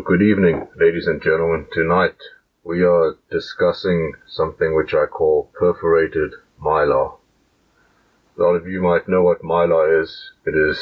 So, good evening, ladies and gentlemen. Tonight we are discussing something which I call perforated mylar. A lot of you might know what mylar is. It is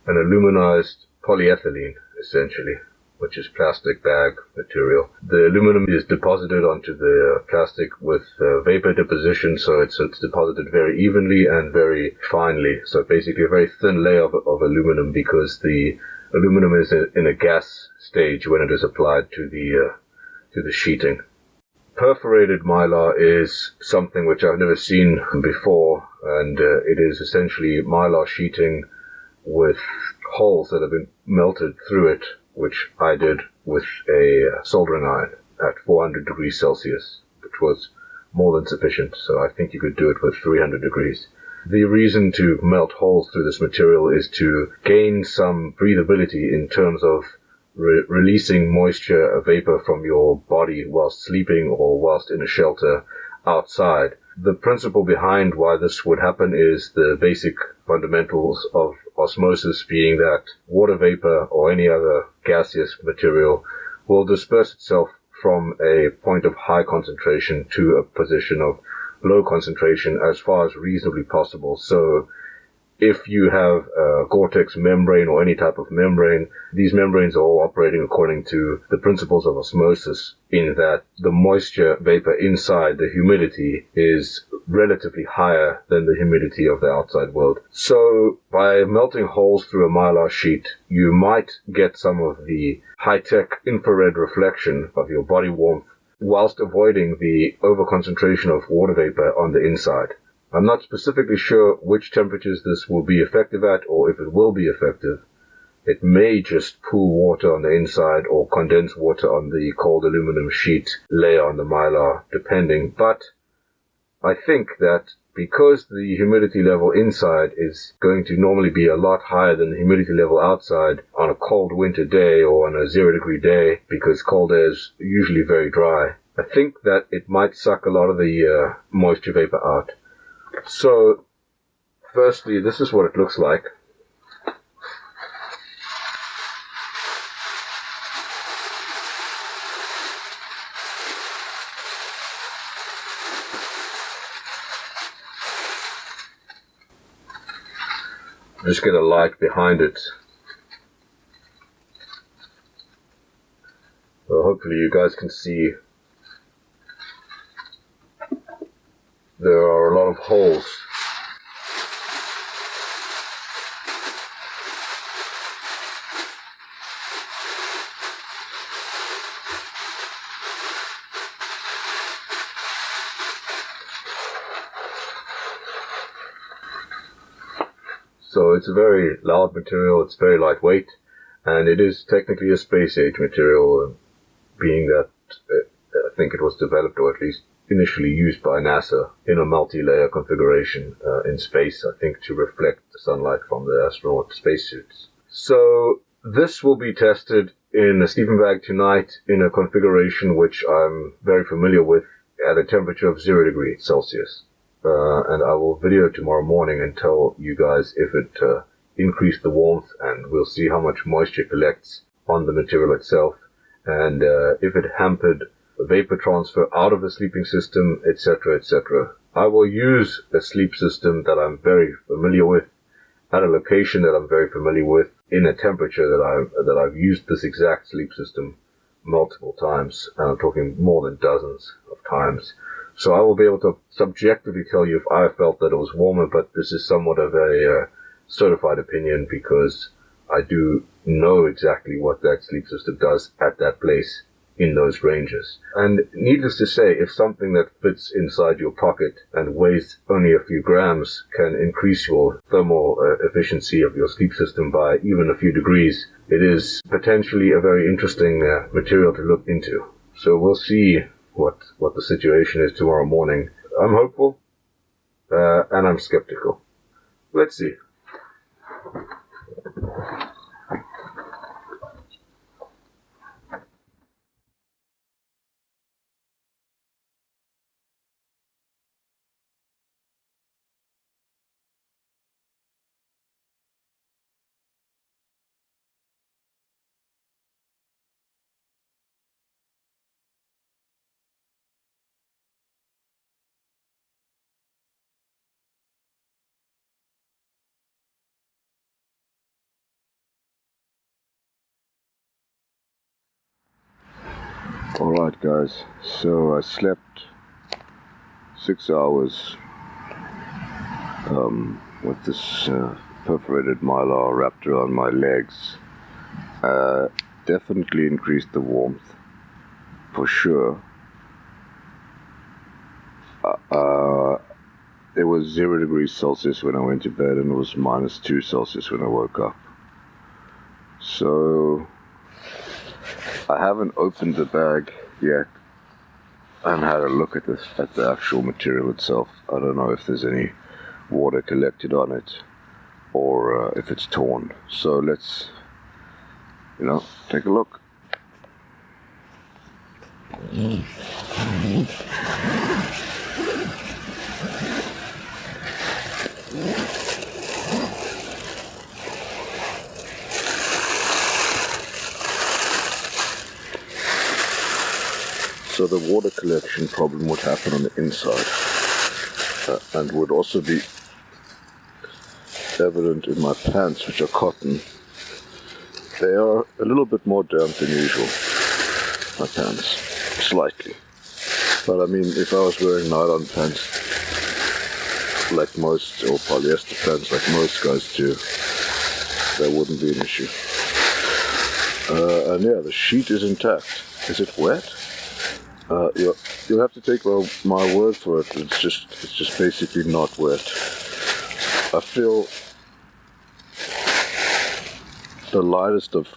an aluminized polyethylene, essentially, which is plastic bag material. The aluminum is deposited onto the plastic with vapor deposition, so it's deposited very evenly and very finely. So basically a very thin layer of aluminum, because the aluminum is in a gas stage when it is applied to the sheeting. Perforated mylar is something which I've never seen before, and it is essentially mylar sheeting with holes that have been melted through it, which I did with a soldering iron at 400 degrees Celsius, which was more than sufficient, so I think you could do it with 300 degrees. The reason to melt holes through this material is to gain some breathability in terms of releasing moisture, vapor from your body whilst sleeping or whilst in a shelter outside. The principle behind why this would happen is the basic fundamentals of osmosis, being that water vapor or any other gaseous material will disperse itself from a point of high concentration to a position of low concentration as far as reasonably possible. So if you have a Gore-Tex membrane or any type of membrane, these membranes are all operating according to the principles of osmosis, in that the moisture vapor inside, the humidity, is relatively higher than the humidity of the outside world. So by melting holes through a mylar sheet, you might get some of the high-tech infrared reflection of your body warmth whilst avoiding the overconcentration of water vapor on the inside. I'm not specifically sure which temperatures this will be effective at, or if it will be effective. It may just pool water on the inside or condense water on the cold aluminum sheet layer on the mylar, depending. But I think that because the humidity level inside is going to normally be a lot higher than the humidity level outside on a cold winter day or on a 0-degree day, because cold air is usually very dry, I think that it might suck a lot of the moisture vapor out. So, firstly, this is what it looks like. Just get a light behind it. So hopefully you guys can see there are a lot of holes. So it's a very loud material, it's very lightweight, and it is technically a space-age material, being that I think it was developed, or at least initially used by NASA, in a multi-layer configuration in space, I think, to reflect the sunlight from the astronaut spacesuits. So this will be tested in a sleeping bag tonight in a configuration which I'm very familiar with, at a temperature of 0 degrees Celsius. And I will video tomorrow morning and tell you guys if it increased the warmth, and we'll see how much moisture collects on the material itself, and if it hampered vapor transfer out of the sleeping system, etc., etc. I will use a sleep system that I'm very familiar with, at a location that I'm very familiar with, in a temperature that I've used this exact sleep system multiple times, and I'm talking more than dozens of times. So I will be able to subjectively tell you if I felt that it was warmer, but this is somewhat of a certified opinion, because I do know exactly what that sleep system does at that place in those ranges. And needless to say, if something that fits inside your pocket and weighs only a few grams can increase your thermal efficiency of your sleep system by even a few degrees, it is potentially a very interesting material to look into. So we'll see what the situation is tomorrow morning. I'm hopeful, and I'm skeptical. Let's see. Alright guys, so I slept 6 hours with this perforated mylar wrapped around my legs. Definitely increased the warmth, for sure. It was 0 degrees Celsius when I went to bed, and it was -2 Celsius when I woke up. So I haven't opened the bag yet and had a look at the actual material itself. I don't know if there's any water collected on it or if it's torn. So let's, take a look. So the water collection problem would happen on the inside, and would also be evident in my pants, which are cotton. They are a little bit more damp than usual, my pants, slightly. But I mean, if I was wearing nylon pants like most, or polyester pants like most guys do, that wouldn't be an issue. And yeah, the sheet is intact. Is it wet? You'll have to take my word for it. It's just basically not wet. I feel the lightest of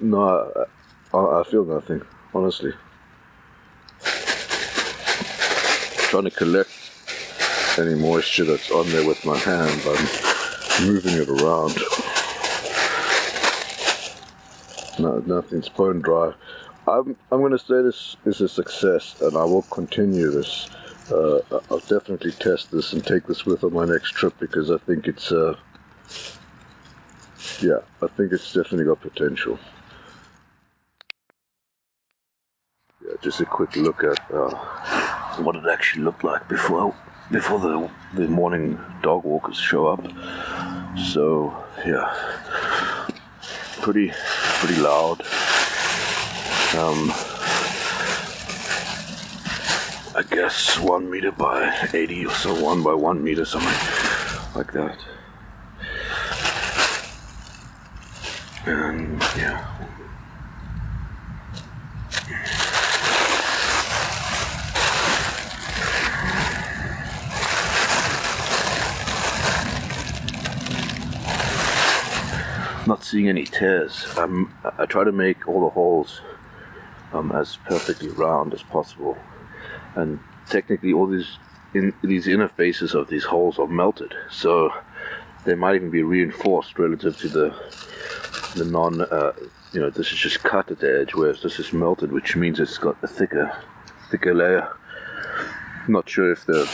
no, I feel nothing, honestly. I'm trying to collect any moisture that's on there with my hand. I'm moving it around. No, nothing's bone dry. I'm going to say this is a success, and I will continue this. I'll definitely test this and take this with on my next trip, because I think it's I think it's definitely got potential. Yeah, just a quick look at what it actually looked like before the morning dog walkers show up. So yeah, pretty loud. I guess 1 meter by 80 or so, 1 by 1 meter, something like that. And yeah. Not seeing any tears. I try to make all the holes as perfectly round as possible, and technically all these inner faces of these holes are melted, so they might even be reinforced relative to the non. This is just cut at the edge, whereas this is melted, which means it's got a thicker layer. Not sure if the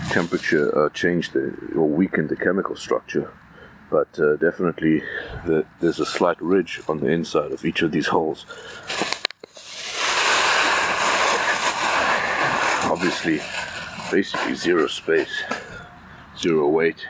temperature changed or weakened the chemical structure, but definitely there's a slight ridge on the inside of each of these holes. Obviously, basically zero space, zero weight.